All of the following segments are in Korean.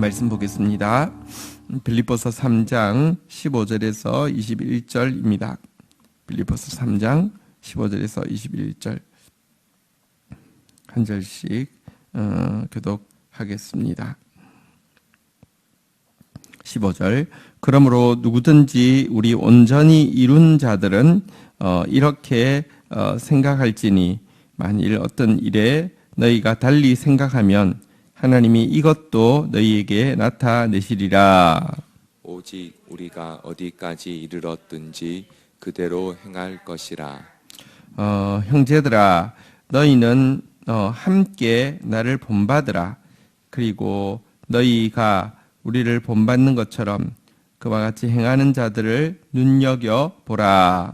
말씀 보겠습니다. 빌립보서 3장 15절에서 21절입니다. 빌립보서 3장 15절에서 21절 한 절씩 교독하겠습니다. 15절 그러므로 누구든지 우리 온전히 이룬 자들은 이렇게 생각할지니 만일 어떤 일에 너희가 달리 생각하면 하나님이 이것도 너희에게 나타내시리라. 오직 우리가 어디까지 이르렀든지 그대로 행할 것이라. 형제들아 너희는 함께 나를 본받으라. 그리고 너희가 우리를 본받는 것처럼 그와 같이 행하는 자들을 눈여겨보라.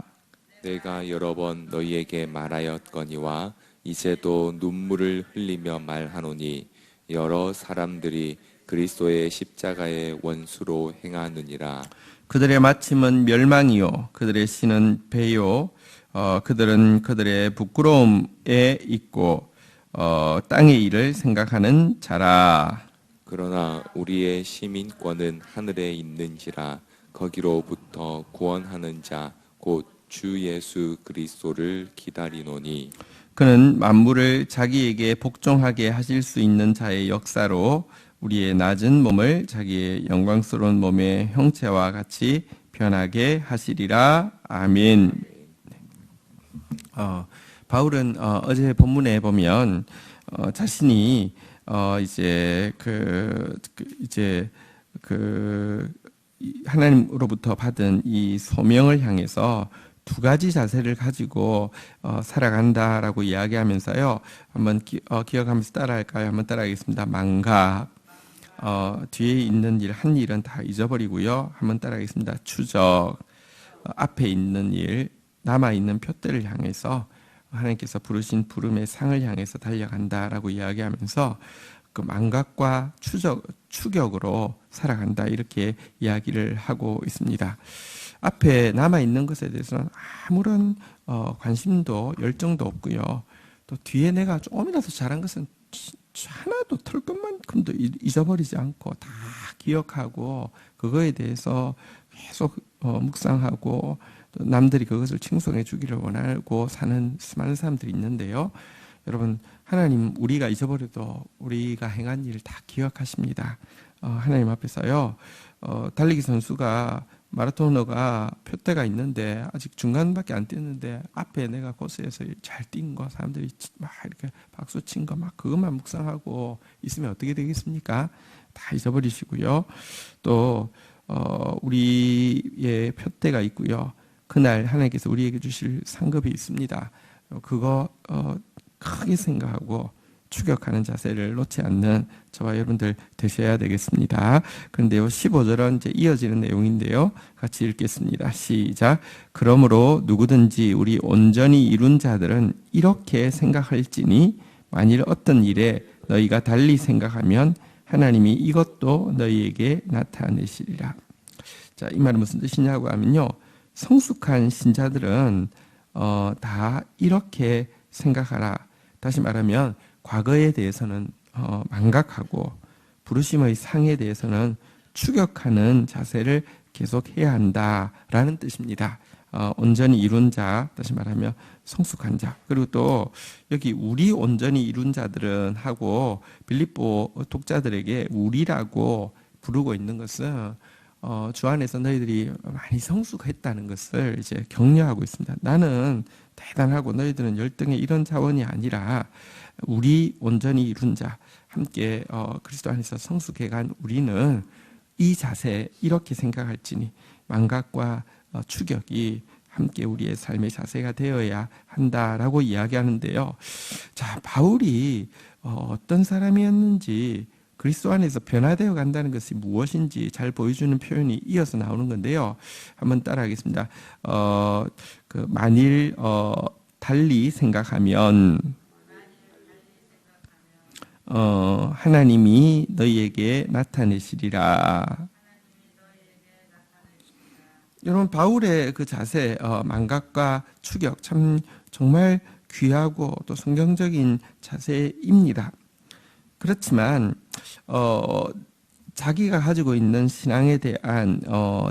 내가 여러 번 너희에게 말하였거니와 이제도 눈물을 흘리며 말하노니 여러 사람들이 그리스도의 십자가의 원수로 행하느니라. 그들의 마침은 멸망이요 그들의 신은 배요 그들은 그들의 부끄러움에 있고 땅의 일을 생각하는 자라. 그러나 우리의 시민권은 하늘에 있는지라. 거기로부터 구원하는 자 곧 주 예수 그리스도를 기다리노니 그는 만물을 자기에게 복종하게 하실 수 있는 자의 역사로 우리의 낮은 몸을 자기의 영광스러운 몸의 형체와 같이 변하게 하시리라. 아멘. 바울은 어제 본문에 보면 자신이 이제 하나님으로부터 받은 이 소명을 향해서 두 가지 자세를 가지고 살아간다라고 이야기하면서요. 한번 기억하면서 따라할까요? 한번 따라하겠습니다. 망각, 뒤에 있는 일, 한 일은 다 잊어버리고요. 한번 따라하겠습니다. 추적, 앞에 있는 일, 남아있는 표대를 향해서 하나님께서 부르신 부름의 상을 향해서 달려간다라고 이야기하면서 그 망각과 추격으로 살아간다 이렇게 이야기를 하고 있습니다. 앞에 남아있는 것에 대해서는 아무런 관심도 열정도 없고요. 또 뒤에 내가 조금이라도 잘한 것은 하나도 털 것만큼도 잊어버리지 않고 다 기억하고 그거에 대해서 계속 묵상하고 또 남들이 그것을 칭송해 주기를 원하고 사는 많은 사람들이 있는데요. 여러분 하나님 우리가 잊어버려도 우리가 행한 일을 다 기억하십니다. 하나님 앞에서요. 달리기 선수가 마라토너가 표대가 있는데 아직 중간밖에 안 뛰었는데 앞에 내가 코스에서 잘 뛴 거 사람들이 막 이렇게 박수 친 거 막 그것만 묵상하고 있으면 어떻게 되겠습니까? 다 잊어버리시고요. 또 우리의 표대가 있고요. 그날 하나님께서 우리에게 주실 상급이 있습니다. 그거 크게 생각하고 추격하는 자세를 놓지 않는 저와 여러분들 되셔야 되겠습니다. 그런데요, 15절은 이제 이어지는 내용인데요. 같이 읽겠습니다. 시작. 그러므로 누구든지 우리 온전히 이룬 자들은 이렇게 생각할지니 만일 어떤 일에 너희가 달리 생각하면 하나님이 이것도 너희에게 나타내시리라. 자, 이 말은 무슨 뜻이냐고 하면요. 성숙한 신자들은 다 이렇게 생각하라. 다시 말하면 과거에 대해서는 망각하고 부르심의 상에 대해서는 추격하는 자세를 계속해야 한다라는 뜻입니다. 온전히 이룬 자, 다시 말하면 성숙한 자. 그리고 또 여기 우리 온전히 이룬 자들은 하고 빌립보 독자들에게 우리라고 부르고 있는 것은 주 안에서 너희들이 많이 성숙했다는 것을 이제 격려하고 있습니다. 나는 대단하고 너희들은 열등의 이런 자원이 아니라 우리 온전히 이룬 자 함께 그리스도 안에서 성숙해간 우리는 이 자세 이렇게 생각할지니 망각과 추격이 함께 우리의 삶의 자세가 되어야 한다라고 이야기하는데요. 자, 바울이 어떤 사람이었는지 그리스도 안에서 변화되어 간다는 것이 무엇인지 잘 보여주는 표현이 이어서 나오는 건데요. 한번 따라하겠습니다. 만일 달리 생각하면 하나님이 너희에게 나타내시리라. 여러분 바울의 그 자세, 망각과 추격 참 정말 귀하고 또 성경적인 자세입니다. 그렇지만 자기가 가지고 있는 신앙에 대한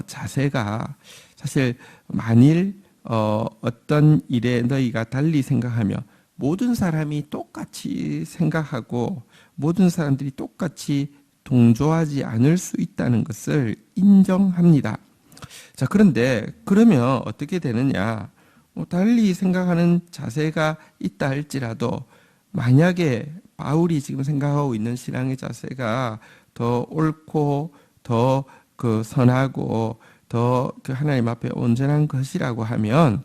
자세가 사실 만일 어떤 일에 너희가 달리 생각하며 모든 사람이 똑같이 생각하고 모든 사람들이 똑같이 동조하지 않을 수 있다는 것을 인정합니다. 자, 그런데 그러면 어떻게 되느냐? 달리 생각하는 자세가 있다 할지라도 만약에 바울이 지금 생각하고 있는 신앙의 자세가 더 옳고 더 선하고 더 하나님 앞에 온전한 것이라고 하면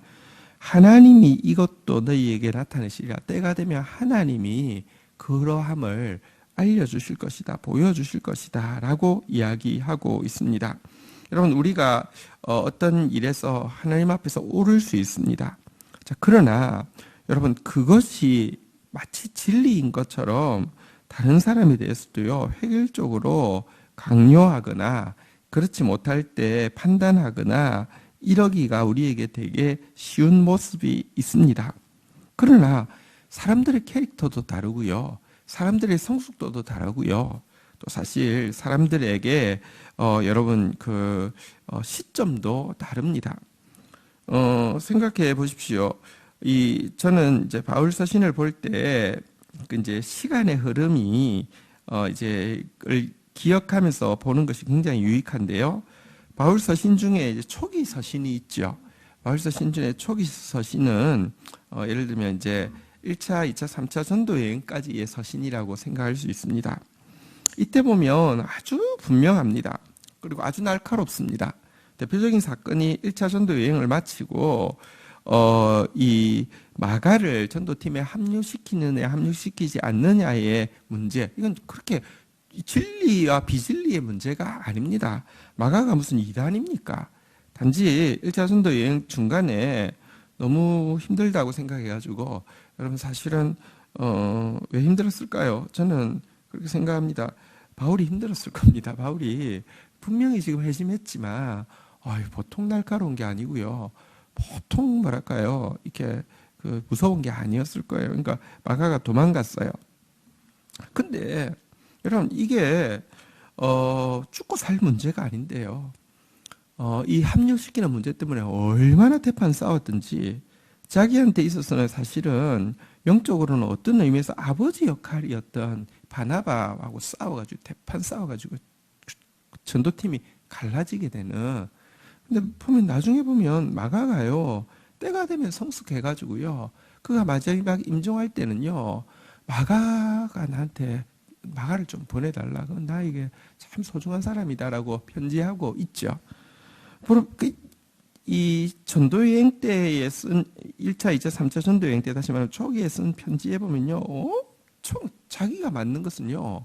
하나님이 이것도 너희에게 나타내시리라. 때가 되면 하나님이 그러함을 알려주실 것이다, 보여주실 것이다 라고 이야기하고 있습니다. 여러분, 우리가 어떤 일에서 하나님 앞에서 오를 수 있습니다. 자, 그러나 여러분, 그것이 마치 진리인 것처럼 다른 사람에 대해서도요, 획일적으로 강요하거나 그렇지 못할 때 판단하거나 이러기가 우리에게 되게 쉬운 모습이 있습니다. 그러나 사람들의 캐릭터도 다르고요, 사람들의 성숙도도 다르고요, 또 사실 사람들에게 여러분 시점도 다릅니다. 생각해 보십시오. 저는 이제 바울 서신을 볼 때 이제 시간의 흐름이 이제 기억하면서 보는 것이 굉장히 유익한데요. 바울 서신 중에 이제 초기 서신이 있죠. 바울 서신 중에 초기 서신은 예를 들면 이제 1차, 2차, 3차 전도 여행까지의 서신이라고 생각할 수 있습니다. 이때 보면 아주 분명합니다. 그리고 아주 날카롭습니다. 대표적인 사건이 1차 전도 여행을 마치고 이 마가를 전도팀에 합류시키느냐 합류시키지 않느냐의 문제, 이건 그렇게 진리와 비진리의 문제가 아닙니다. 마가가 무슨 이단입니까? 단지 1차 전도 여행 중간에 너무 힘들다고 생각해가지고, 여러분 사실은 왜 힘들었을까요? 저는 그렇게 생각합니다. 바울이 힘들었을 겁니다. 바울이 분명히 지금 회심했지만 보통 날카로운 게 아니고요, 보통 뭐랄까요, 이렇게 무서운 게 아니었을 거예요. 그러니까 마가가 도망갔어요. 근데 여러분, 이게 죽고 살 문제가 아닌데요, 이 합류시키는 문제 때문에 얼마나 대판 싸웠든지, 자기한테 있어서는 사실은 영적으로는 어떤 의미에서 아버지 역할이었던 바나바하고 싸워가지고 대판 싸워가지고 전도팀이 갈라지게 되는. 근데 보면 나중에 보면 마가가요, 때가 되면 성숙해가지고요, 그가 마지막 임종할 때는요, 마가가 나한테 마가를 좀 보내달라, 그건 나에게 참 소중한 사람이다라고 편지하고 있죠. 이 전도여행 때에 쓴 1차, 2차, 3차 전도여행 때, 다시 말하면 초기에 쓴 편지에 보면요, 엄청 자기가 맞는 것은요,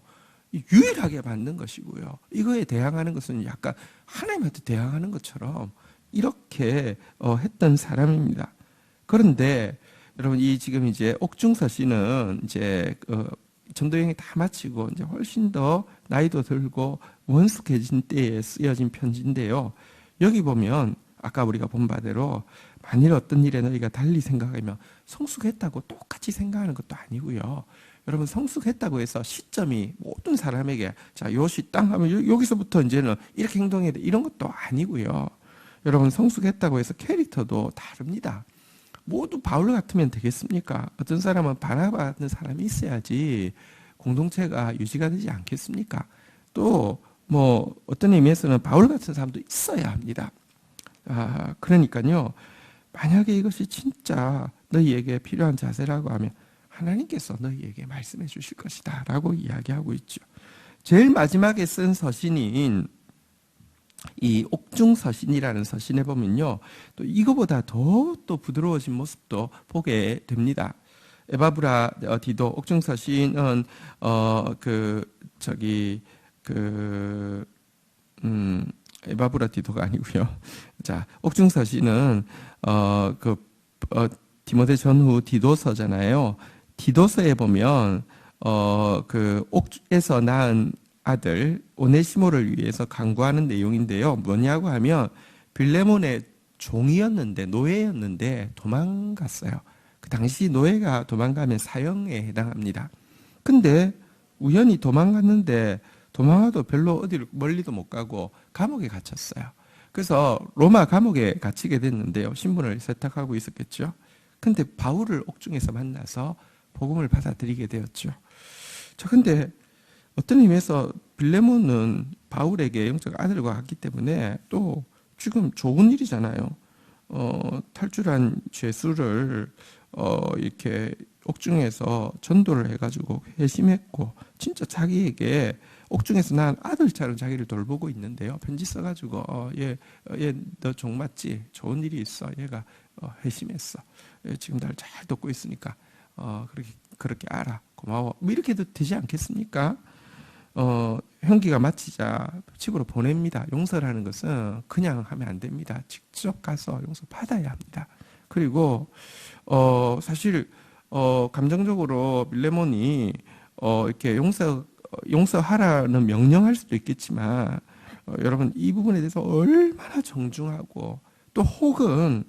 유일하게 맞는 것이고요, 이거에 대항하는 것은 약간 하나님한테 대항하는 것처럼 이렇게 했던 사람입니다. 그런데 여러분, 이 지금 이제 옥중서신은 이제 전도여행이 다 마치고 이제 훨씬 더 나이도 들고 원숙해진 때에 쓰여진 편지인데요. 여기 보면 아까 우리가 본 바대로 만일 어떤 일에 너희가 달리 생각하면, 성숙했다고 똑같이 생각하는 것도 아니고요. 여러분, 성숙했다고 해서 시점이 모든 사람에게 자, 요 시 땅 하면 여기서부터 이제는 이렇게 행동해야 돼, 이런 것도 아니고요. 여러분, 성숙했다고 해서 캐릭터도 다릅니다. 모두 바울 같으면 되겠습니까? 어떤 사람은 바나바 같은 사람이 있어야지 공동체가 유지가 되지 않겠습니까? 또 뭐 어떤 의미에서는 바울 같은 사람도 있어야 합니다. 그러니까요, 만약에 이것이 진짜 너희에게 필요한 자세라고 하면 하나님께서 너희에게 말씀해 주실 것이다 라고 이야기하고 있죠. 제일 마지막에 쓴 서신인 이 옥중서신이라는 서신에 보면요, 또 이거보다 더 또 부드러워진 모습도 보게 됩니다. 에바브라 디도 옥중서신은 에바브라 디도가 아니고요. 자, 옥중서신은 디모데 전후 디도서잖아요. 디도서에 보면 옥에서 낳은 아들 오네시모를 위해서 간구하는 내용인데요. 뭐냐고 하면 빌레몬의 종이었는데, 노예였는데 도망갔어요. 그 당시 노예가 도망가면 사형에 해당합니다. 근데 우연히 도망갔는데 도망와도 별로 어디를 멀리도 못 가고 감옥에 갇혔어요. 그래서 로마 감옥에 갇히게 됐는데요. 신분을 세탁하고 있었겠죠. 근데 바울을 옥중에서 만나서 복음을 받아들이게 되었죠. 자, 근데 어떤 의미에서 빌레몬은 바울에게 영적 아들과 같기 때문에 또 지금 좋은 일이잖아요. 탈출한 죄수를 이렇게 옥중에서 전도를 해가지고 회심했고, 진짜 자기에게 옥중에서 난 아들처럼 자기를 돌보고 있는데요. 편지 써가지고 얘 너 종 맞지? 좋은 일이 있어. 얘가 회심했어. 지금 날 잘 돕고 있으니까 그렇게 알아. 고마워. 뭐 이렇게 해도 되지 않겠습니까? 형기가 마치자 집으로 보냅니다. 용서라는 것은 그냥 하면 안 됩니다. 직접 가서 용서 받아야 합니다. 그리고 사실 감정적으로 빌레몬이 이렇게 용서하라는 명령할 수도 있겠지만, 여러분 이 부분에 대해서 얼마나 정중하고, 또 혹은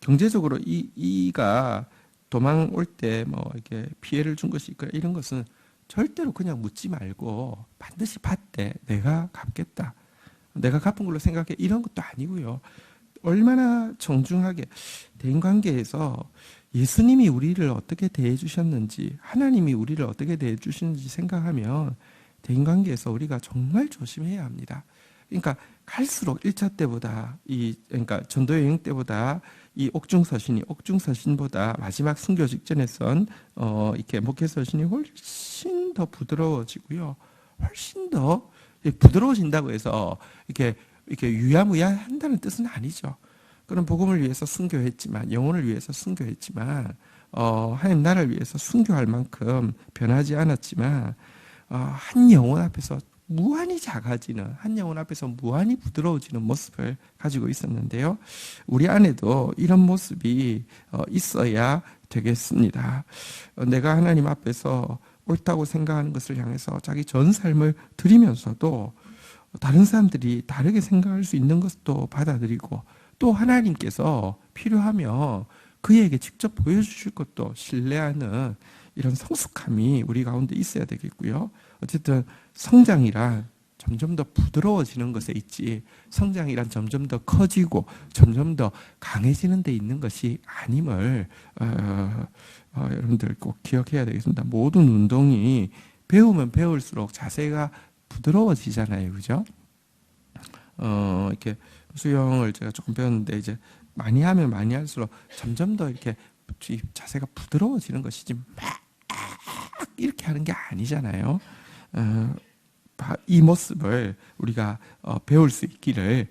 경제적으로 이가 도망 올 때 뭐 이렇게 피해를 준 것이 있거나 이런 것은 절대로 그냥 묻지 말고 반드시 받되 내가 갚겠다. 내가 갚은 걸로 생각해. 이런 것도 아니고요. 얼마나 정중하게 대인관계에서 예수님이 우리를 어떻게 대해 주셨는지, 하나님이 우리를 어떻게 대해 주시는지 생각하면 대인관계에서 우리가 정말 조심해야 합니다. 그러니까 갈수록 1차 때보다 그러니까 전도 여행 때보다 이 옥중서신보다 마지막 순교 직전에선 이렇게 목회서신이 훨씬 더 부드러워지고요. 훨씬 더 부드러워진다고 해서 이렇게 유야무야 한다는 뜻은 아니죠. 그런 복음을 위해서 순교했지만, 영혼을 위해서 순교했지만, 하나님 나라를 위해서 순교할 만큼 변하지 않았지만, 한 영혼 앞에서 무한히 작아지는, 한 영혼 앞에서 무한히 부드러워지는 모습을 가지고 있었는데요. 우리 안에도 이런 모습이 있어야 되겠습니다. 내가 하나님 앞에서 옳다고 생각하는 것을 향해서 자기 전 삶을 드리면서도 다른 사람들이 다르게 생각할 수 있는 것도 받아들이고, 또 하나님께서 필요하면 그에게 직접 보여주실 것도 신뢰하는 이런 성숙함이 우리 가운데 있어야 되겠고요. 어쨌든 성장이란 점점 더 부드러워지는 것에 있지, 성장이란 점점 더 커지고 점점 더 강해지는 데 있는 것이 아님을 여러분들 꼭 기억해야 되겠습니다. 모든 운동이 배우면 배울수록 자세가 부드러워지잖아요. 그죠? 이렇게 수영을 제가 조금 배웠는데, 이제 많이 하면 많이 할수록 점점 더 이렇게 자세가 부드러워지는 것이지 막 이렇게 하는 게 아니잖아요. 이 모습을 우리가 배울 수 있기를,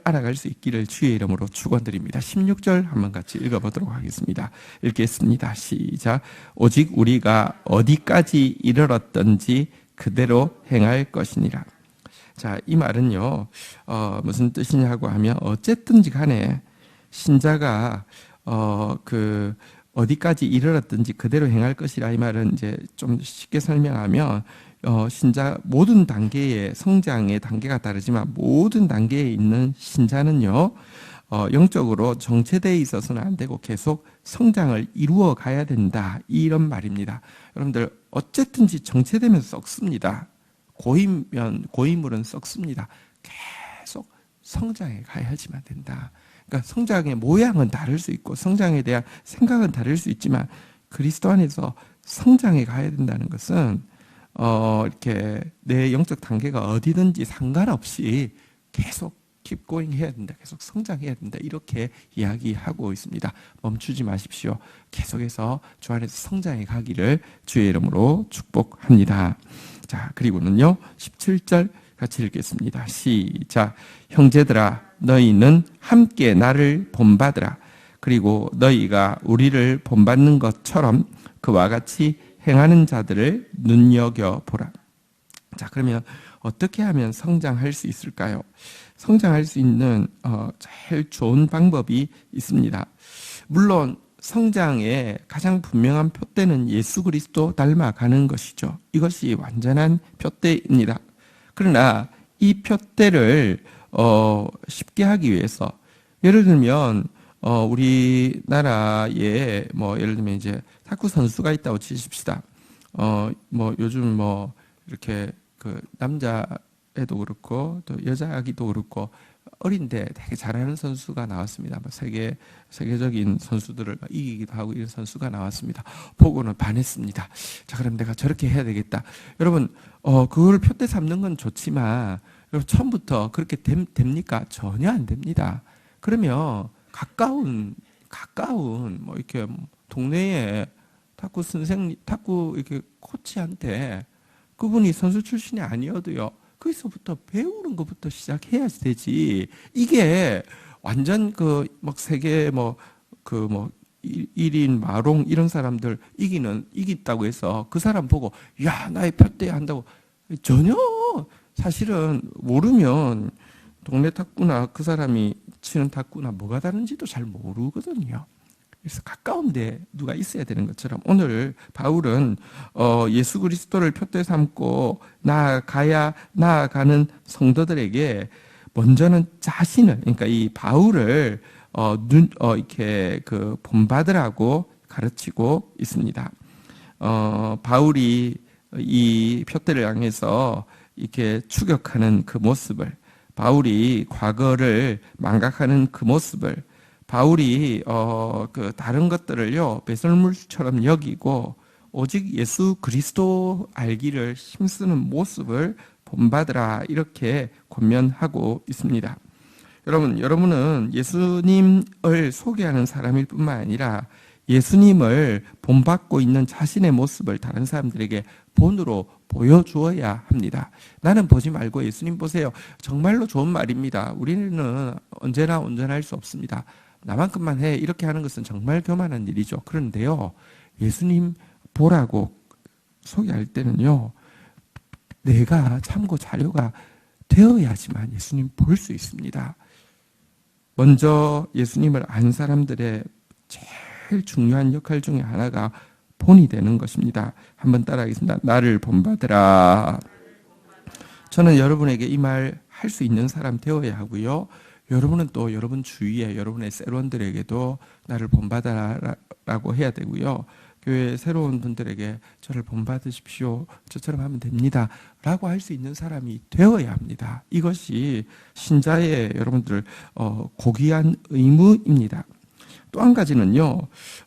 알아갈 수 있기를 주의 이름으로 축원드립니다. 16절 한번 같이 읽어보도록 하겠습니다. 읽겠습니다. 시작. 오직 우리가 어디까지 이르렀던지 그대로 행할 것이니라. 자, 이 말은요, 무슨 뜻이냐고 하면, 어쨌든지 간에 신자가 어디까지 이르렀든지 그대로 행할 것이라. 이 말은 이제 좀 쉽게 설명하면, 신자 모든 단계의 성장의 단계가 다르지만 모든 단계에 있는 신자는요, 영적으로 정체되어 있어서는 안 되고 계속 성장을 이루어 가야 된다, 이런 말입니다. 여러분들 어쨌든지 정체되면 썩습니다. 고인물은 썩습니다. 계속 성장해 가야지만 된다. 그러니까 성장의 모양은 다를 수 있고 성장에 대한 생각은 다를 수 있지만, 그리스도 안에서 성장해 가야 된다는 것은 이렇게 내 영적 단계가 어디든지 상관없이 계속 keep going 해야 된다. 계속 성장해야 된다. 이렇게 이야기하고 있습니다. 멈추지 마십시오. 계속해서 주 안에서 성장해 가기를 주의 이름으로 축복합니다. 자, 그리고는요, 17절 같이 읽겠습니다. 시작. 형제들아, 너희는 함께 나를 본받으라. 그리고 너희가 우리를 본받는 것처럼 그와 같이 행하는 자들을 눈여겨보라. 자, 그러면 어떻게 하면 성장할 수 있을까요? 성장할 수 있는 제일 좋은 방법이 있습니다. 물론 성장의 가장 분명한 표대는 예수 그리스도 닮아가는 것이죠. 이것이 완전한 표대입니다. 그러나 이 표대를 쉽게 하기 위해서, 예를 들면 우리나라에 예를 들면 이제 탁구 선수가 있다고 치십시다. 요즘 이렇게 그 남자애도 그렇고 또 여자아기도 그렇고 어린데 되게 잘하는 선수가 나왔습니다. 세계적인 선수들을 이기기도 하고 이런 선수가 나왔습니다. 보고는 반했습니다. 자, 그럼 내가 저렇게 해야 되겠다. 여러분, 그걸 표대 삼는 건 좋지만, 여러분, 처음부터 그렇게 됩니까? 전혀 안 됩니다. 그러면 가까운, 뭐, 이렇게 동네에 탁구 이렇게 코치한테 그분이 선수 출신이 아니어도요, 거기서부터 배우는 것부터 시작해야 되지. 이게 완전 세계 1인 마롱 이런 사람들 이긴다고 해서 그 사람 보고, 야, 나의 표대 한다고. 전혀 사실은 모르면 동네 탁구나 그 사람이 치는 탁구나 뭐가 다른지도 잘 모르거든요. 그래서 가까운데 누가 있어야 되는 것처럼 오늘 바울은 예수 그리스도를 표대 삼고 나아가는 성도들에게 먼저는 자신을, 그러니까 이 바울을 이렇게 본받으라고 가르치고 있습니다. 바울이 이 표대를 향해서 이렇게 추격하는 그 모습을, 바울이 과거를 망각하는 그 모습을, 바울이 다른 것들을요 배설물처럼 여기고 오직 예수 그리스도 알기를 힘쓰는 모습을 본받으라, 이렇게 권면하고 있습니다. 여러분은 예수님을 소개하는 사람일 뿐만 아니라 예수님을 본받고 있는 자신의 모습을 다른 사람들에게 본으로 보여주어야 합니다. 나는 보지 말고 예수님 보세요. 정말로 좋은 말입니다. 우리는 언제나 온전할 수 없습니다. 나만큼만 해, 이렇게 하는 것은 정말 교만한 일이죠. 그런데요, 예수님 보라고 소개할 때는요, 내가 참고 자료가 되어야지만 예수님 볼 수 있습니다. 먼저 예수님을 안 사람들의 제일 중요한 역할 중에 하나가 본이 되는 것입니다. 한번 따라하겠습니다. 나를 본받으라. 저는 여러분에게 이 말 할 수 있는 사람 되어야 하고요. 여러분은 또 여러분 주위에 여러분의 새로운들에게도 나를 본받아라라고 해야 되고요. 교회 새로운 분들에게 저를 본받으십시오. 저처럼 하면 됩니다. 라고 할 수 있는 사람이 되어야 합니다. 이것이 신자의 여러분들 고귀한 의무입니다. 또 한 가지는요.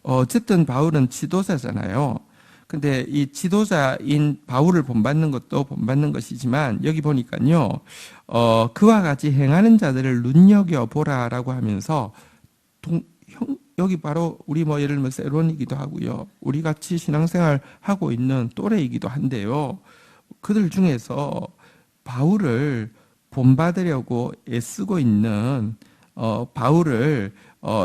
어쨌든 바울은 지도자잖아요. 근데 이 지도자인 바울을 본받는 것도 본받는 것이지만 여기 보니까요. 그와 같이 행하는 자들을 눈여겨보라라고 하면서 여기 바로 우리 예를 들면 세론이기도 하고요. 우리 같이 신앙생활 하고 있는 또래이기도 한데요. 그들 중에서 바울을 본받으려고 애쓰고 있는 바울을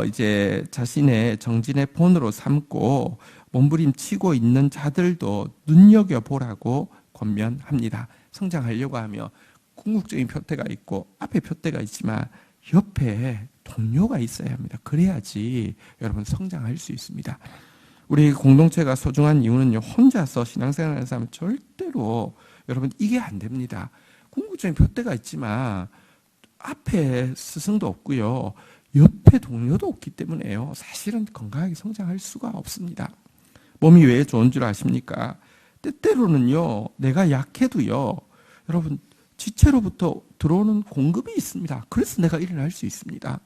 이제 자신의 정진의 본으로 삼고 몸부림치고 있는 자들도 눈여겨보라고 권면합니다. 성장하려고 하면 궁극적인 표대가 있고 앞에 표대가 있지만 옆에 동료가 있어야 합니다. 그래야지 여러분 성장할 수 있습니다. 우리 공동체가 소중한 이유는요, 혼자서 신앙생활하는 사람은 절대로 여러분 이게 안 됩니다. 궁극적인 표대가 있지만 앞에 스승도 없고요, 옆에 동료도 없기 때문에요. 사실은 건강하게 성장할 수가 없습니다. 몸이 왜 좋은 줄 아십니까? 때때로는요, 내가 약해도요, 여러분 지체로부터 들어오는 공급이 있습니다. 그래서 내가 일어날 수 있습니다.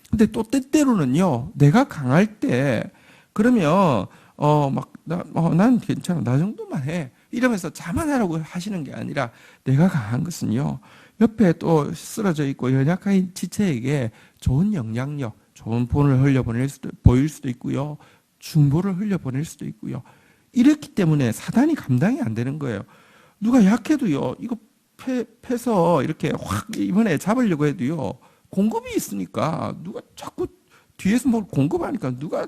근데 또 때때로는요, 내가 강할 때 그러면 난 괜찮아, 나 정도만 해, 이러면서 자만하라고 하시는 게 아니라 내가 강한 것은요, 옆에 또 쓰러져 있고 연약한 지체에게 좋은 영향력, 좋은 본을 보일 수도 있고요, 중보를 흘려보낼 수도 있고요. 이렇기 때문에 사단이 감당이 안 되는 거예요. 누가 약해도요, 이거 패서 이렇게 확 이번에 잡으려고 해도요, 공급이 있으니까 누가 자꾸 뒤에서 뭘 공급하니까 누가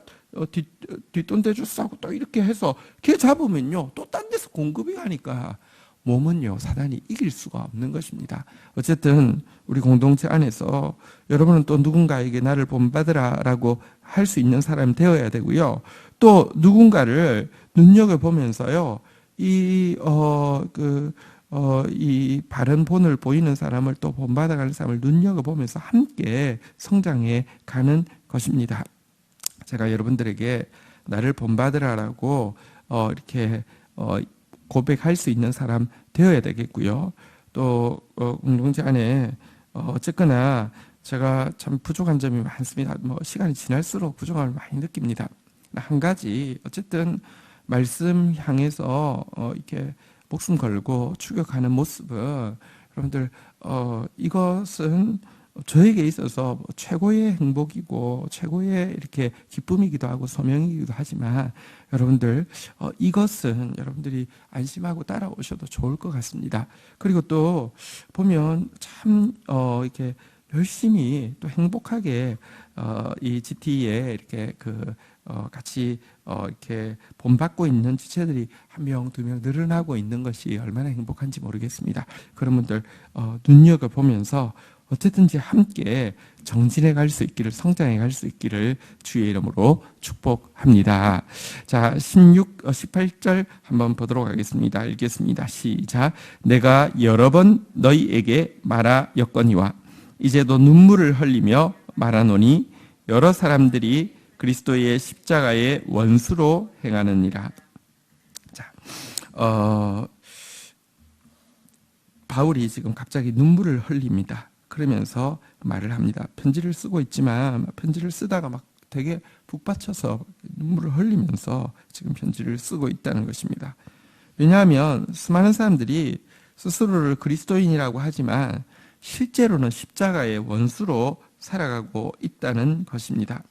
뒷돈 대줬어 하고 또 이렇게 해서 걔 잡으면요, 또 딴 데서 공급이 가니까 몸은요, 사단이 이길 수가 없는 것입니다. 어쨌든 우리 공동체 안에서 여러분은 또 누군가에게 나를 본받으라라고 할 수 있는 사람이 되어야 되고요. 또 누군가를 눈여겨보면서요, 이 바른 본을 보이는 사람을 또 본받아가는 사람을 눈여겨보면서 함께 성장해 가는 것입니다. 제가 여러분들에게 나를 본받으라라고 이렇게 고백할 수 있는 사람 되어야 되겠고요. 또 공동체 안에 어쨌거나 제가 참 부족한 점이 많습니다. 시간이 지날수록 부족함을 많이 느낍니다. 한 가지 어쨌든 말씀 향해서 이렇게 목숨 걸고 추격하는 모습은 여러분들 이것은 저에게 있어서 최고의 행복이고 최고의 이렇게 기쁨이기도 하고 소명이기도 하지만 여러분들 이것은 여러분들이 안심하고 따라오셔도 좋을 것 같습니다. 그리고 또 보면 참 이렇게 열심히 또 행복하게 이 GT에 이렇게 같이 이렇게 본받고 있는 지체들이 한 명, 두 명 늘어나고 있는 것이 얼마나 행복한지 모르겠습니다. 그런 분들 눈여겨 보면서 어쨌든지 함께 정진해 갈 수 있기를, 성장해 갈 수 있기를 주의 이름으로 축복합니다. 자, 18절 한번 보도록 하겠습니다. 읽겠습니다. 시작. 내가 여러 번 너희에게 말하였거니와 이제도 눈물을 흘리며 말하노니 여러 사람들이 그리스도의 십자가의 원수로 행하느니라. 자, 바울이 지금 갑자기 눈물을 흘립니다. 그러면서 말을 합니다. 편지를 쓰고 있지만 편지를 쓰다가 막 되게 북받쳐서 눈물을 흘리면서 지금 편지를 쓰고 있다는 것입니다. 왜냐하면 수많은 사람들이 스스로를 그리스도인이라고 하지만 실제로는 십자가의 원수로 살아가고 있다는 것입니다.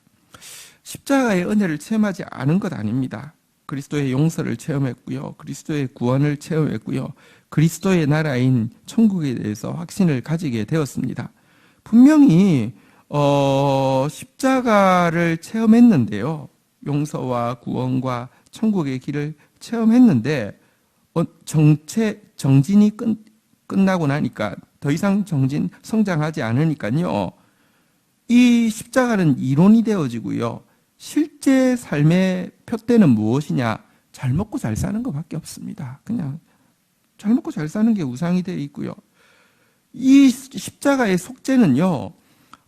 십자가의 은혜를 체험하지 않은 것 아닙니다. 그리스도의 용서를 체험했고요. 그리스도의 구원을 체험했고요. 그리스도의 나라인 천국에 대해서 확신을 가지게 되었습니다. 분명히 십자가를 체험했는데요. 용서와 구원과 천국의 길을 체험했는데 정진이 끝나고 나니까 더 이상 성장하지 않으니까요. 이 십자가는 이론이 되어지고요. 실제 삶의 표대는 무엇이냐? 잘 먹고 잘 사는 것밖에 없습니다. 그냥 잘 먹고 잘 사는 게 우상이 되어 있고요. 이 십자가의 속죄는요.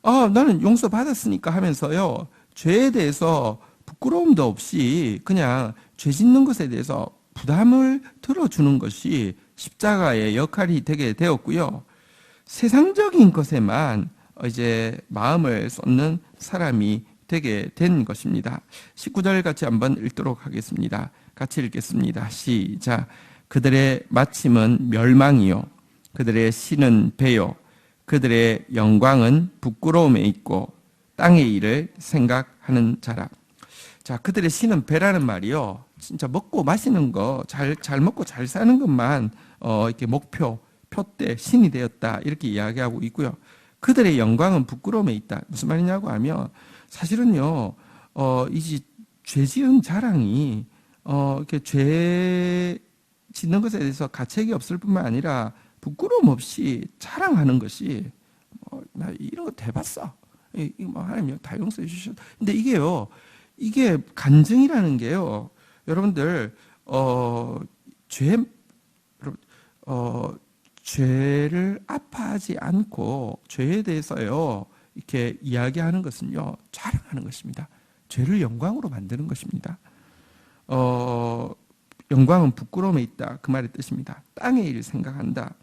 나는 용서받았으니까 하면서요. 죄에 대해서 부끄러움도 없이 그냥 죄 짓는 것에 대해서 부담을 들어주는 것이 십자가의 역할이 되게 되었고요. 세상적인 것에만 이제 마음을 쏟는 사람이 되게 된 것입니다. 19절 같이 한번 읽도록 하겠습니다. 같이 읽겠습니다. 시작. 그들의 마침은 멸망이요 그들의 신은 배요 그들의 영광은 부끄러움에 있고 땅의 일을 생각하는 자라. 자, 그들의 신은 배라는 말이요. 진짜 먹고 마시는 거, 잘 먹고 잘 사는 것만 이렇게 목표, 표대, 신이 되었다 이렇게 이야기하고 있고요. 그들의 영광은 부끄러움에 있다. 무슨 말이냐고 하면 사실은요, 이 죄 지은 자랑이 이렇게 죄 짓는 것에 대해서 가책이 없을 뿐만 아니라 부끄러움 없이 자랑하는 것이 나 이런 거 대봤어. 이거 하나님 다 용서해 주셨. 근데 이게 간증이라는 게요. 여러분들 죄를 아파하지 않고 죄에 대해서요 이렇게 이야기하는 것은요 자랑하는 것입니다. 죄를 영광으로 만드는 것입니다. 영광은 부끄러움에 있다 그 말의 뜻입니다. 땅의 일을 생각한다.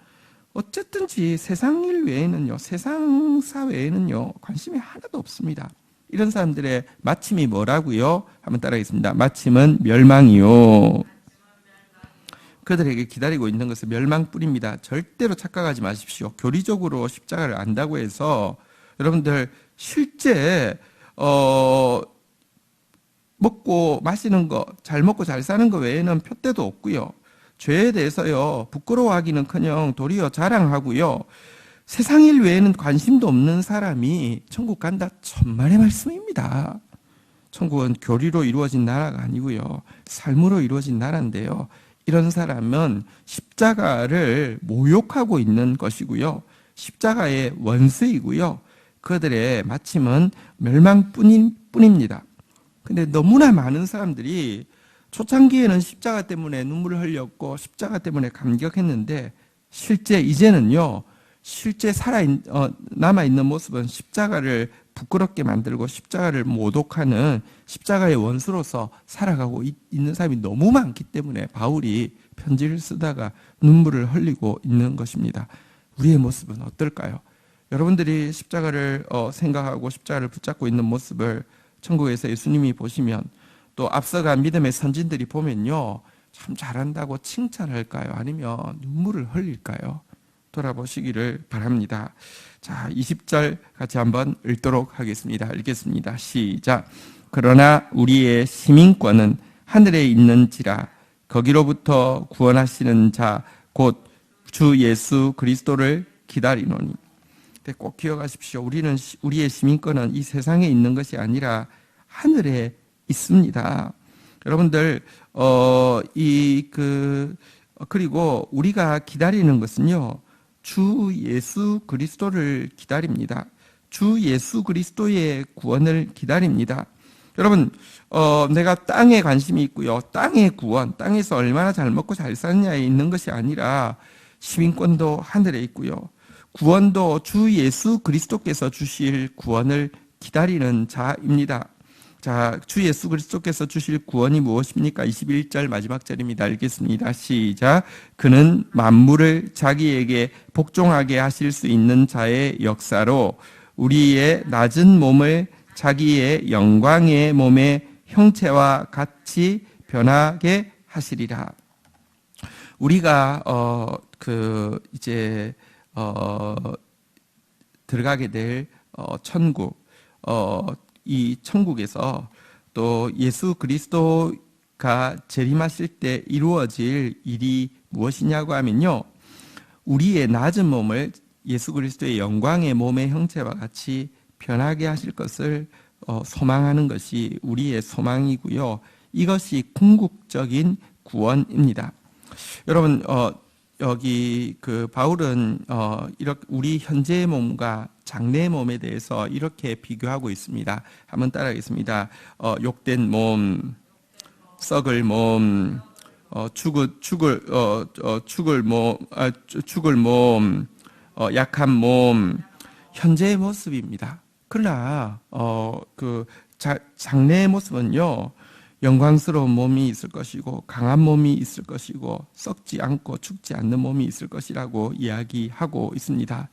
어쨌든지 세상 일 외에는요, 세상사 외에는요 관심이 하나도 없습니다. 이런 사람들의 마침이 뭐라고요? 한번 따라하겠습니다. 마침은 멸망이요. 그들에게 기다리고 있는 것은 멸망뿐입니다. 절대로 착각하지 마십시오. 교리적으로 십자가를 안다고 해서 여러분들 실제 먹고 마시는 거, 잘 먹고 잘 사는 거 외에는 표대도 없고요. 죄에 대해서요 부끄러워하기는커녕 도리어 자랑하고요. 세상 일 외에는 관심도 없는 사람이 천국 간다. 천만의 말씀입니다. 천국은 교리로 이루어진 나라가 아니고요. 삶으로 이루어진 나라인데요. 이런 사람은 십자가를 모욕하고 있는 것이고요. 십자가의 원수이고요. 그들의 마침은 멸망뿐입니다. 근데 너무나 많은 사람들이 초창기에는 십자가 때문에 눈물을 흘렸고 십자가 때문에 감격했는데 실제 이제는요. 실제 남아있는 모습은 십자가를 부끄럽게 만들고 십자가를 모독하는 십자가의 원수로서 살아가고 있는 사람이 너무 많기 때문에 바울이 편지를 쓰다가 눈물을 흘리고 있는 것입니다. 우리의 모습은 어떨까요? 여러분들이 십자가를 생각하고 십자가를 붙잡고 있는 모습을 천국에서 예수님이 보시면, 또 앞서간 믿음의 선진들이 보면요, 참 잘한다고 칭찬할까요? 아니면 눈물을 흘릴까요? 돌아보시기를 바랍니다. 자, 20절 같이 한번 읽도록 하겠습니다. 읽겠습니다. 시작. 그러나 우리의 시민권은 하늘에 있는지라 거기로부터 구원하시는 자 곧 주 예수 그리스도를 기다리노니. 꼭 기억하십시오. 우리의 시민권은 이 세상에 있는 것이 아니라 하늘에 있습니다. 여러분들 그리고 우리가 기다리는 것은요, 주 예수 그리스도를 기다립니다. 주 예수 그리스도의 구원을 기다립니다. 여러분, 내가 땅에 관심이 있고요, 땅의 구원, 땅에서 얼마나 잘 먹고 잘 사느냐에 있는 것이 아니라 시민권도 하늘에 있고요, 구원도 주 예수 그리스도께서 주실 구원을 기다리는 자입니다. 자, 주 예수 그리스도께서 주실 구원이 무엇입니까? 21절 마지막 절입니다. 읽겠습니다. 시작. 그는 만물을 자기에게 복종하게 하실 수 있는 자의 역사로 우리의 낮은 몸을 자기의 영광의 몸의 형체와 같이 변하게 하시리라. 우리가 들어가게 될 천국, 이 천국에서 또 예수 그리스도가 재림하실 때 이루어질 일이 무엇이냐고 하면요, 우리의 낮은 몸을 예수 그리스도의 영광의 몸의 형체와 같이 변하게 하실 것을 소망하는 것이 우리의 소망이고요, 이것이 궁극적인 구원입니다. 여러분, 여기 바울은 이렇게 우리 현재의 몸과 장래의 몸에 대해서 이렇게 비교하고 있습니다. 한번 따라하겠습니다. 욕된 몸, 썩을 몸, 죽을 몸, 약한 몸, 현재의 모습입니다. 그러나 장래의 모습은요, 영광스러운 몸이 있을 것이고 강한 몸이 있을 것이고 썩지 않고 죽지 않는 몸이 있을 것이라고 이야기하고 있습니다.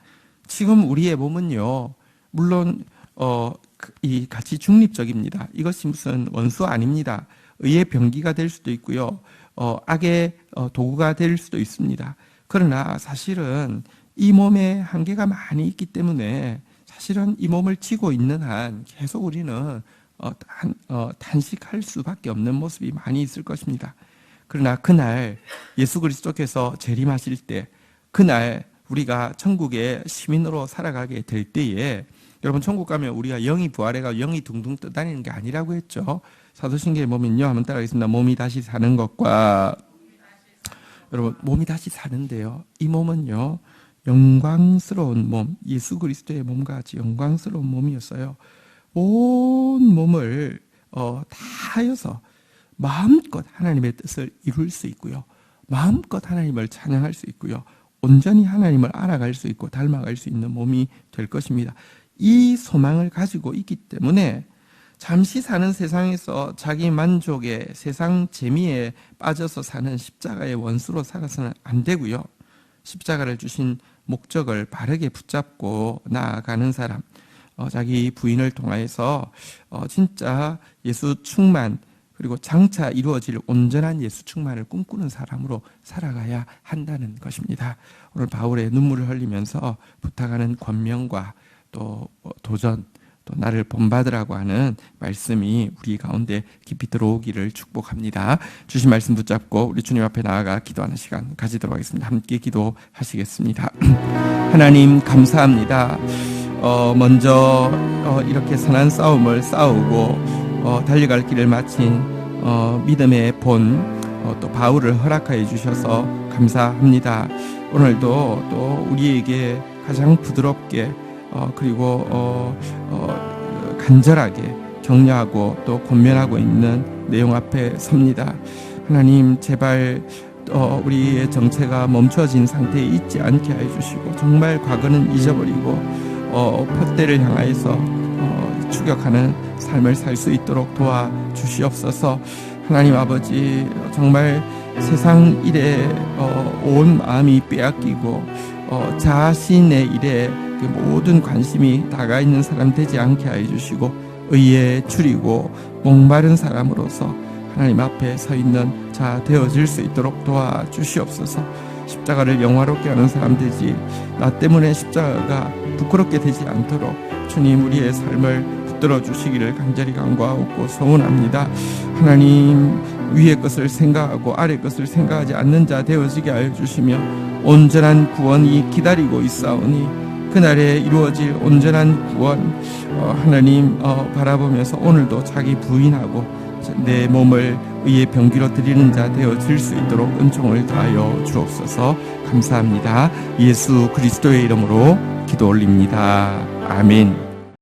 지금 우리의 몸은요, 물론 이 가치 중립적입니다. 이것이 무슨 원수 아닙니다. 의의 병기가 될 수도 있고요, 악의 도구가 될 수도 있습니다. 그러나 사실은 이 몸에 한계가 많이 있기 때문에 사실은 이 몸을 쥐고 있는 한 계속 우리는 단식할 수밖에 없는 모습이 많이 있을 것입니다. 그러나 그날 예수 그리스도께서 재림하실 때, 그날 우리가 천국의 시민으로 살아가게 될 때에, 여러분 천국 가면 우리가 영이 부활해가 영이 둥둥 떠다니는 게 아니라고 했죠. 사도신경에 보면요, 한번 따라하겠습니다. 몸이 다시 사는 것과, 여러분 몸이 다시 사는데요, 이 몸은요 영광스러운 몸, 예수 그리스도의 몸과 같이 영광스러운 몸이었어요. 온 몸을 다 하여서 마음껏 하나님의 뜻을 이룰 수 있고요, 마음껏 하나님을 찬양할 수 있고요, 온전히 하나님을 알아갈 수 있고 닮아갈 수 있는 몸이 될 것입니다. 이 소망을 가지고 있기 때문에 잠시 사는 세상에서 자기 만족에, 세상 재미에 빠져서 사는 십자가의 원수로 살아서는 안 되고요, 십자가를 주신 목적을 바르게 붙잡고 나아가는 사람, 자기 부인을 통하여서 진짜 예수 충만, 그리고 장차 이루어질 온전한 예수 충만을 꿈꾸는 사람으로 살아가야 한다는 것입니다. 오늘 바울의 눈물을 흘리면서 부탁하는 권면과 또 도전, 또 나를 본받으라고 하는 말씀이 우리 가운데 깊이 들어오기를 축복합니다. 주신 말씀 붙잡고 우리 주님 앞에 나아가 기도하는 시간 가지도록 하겠습니다. 함께 기도하시겠습니다. 하나님 감사합니다. 먼저 이렇게 선한 싸움을 싸우고 달려갈 길을 마친 믿음의 본 또 바울을 허락하여 주셔서 감사합니다. 오늘도 또 우리에게 가장 부드럽게 그리고 간절하게 격려하고 또 권면하고 있는 내용 앞에 섭니다. 하나님 제발 우리의 정체가 멈춰진 상태에 있지 않게 해주시고, 정말 과거는 잊어버리고 푯대를 향하여서 추격하는 삶을 살 수 있도록 도와주시옵소서. 하나님 아버지, 정말 세상 일에 온 마음이 빼앗기고 자신의 일에 그 모든 관심이 다가 있는 사람 되지 않게 하여 주시고 의에 줄이고 목마른 사람으로서 하나님 앞에 서 있는 자 되어질 수 있도록 도와주시옵소서. 십자가를 영화롭게 하는 사람 되지, 나 때문에 십자가가 부끄럽게 되지 않도록 주님 우리의 삶을 붙들어 주시기를 간절히 간구하고 소원합니다. 하나님, 위의 것을 생각하고 아래 것을 생각하지 않는 자 되어지게 하여 주시며 온전한 구원이 기다리고 있사오니 그날에 이루어질 온전한 구원 하나님 바라보면서 오늘도 자기 부인하고 내 몸을 의의 병기로 드리는 자 되어질 수 있도록 은총을 다하여 주옵소서. 감사합니다. 예수 그리스도의 이름으로 기도 올립니다. 아멘.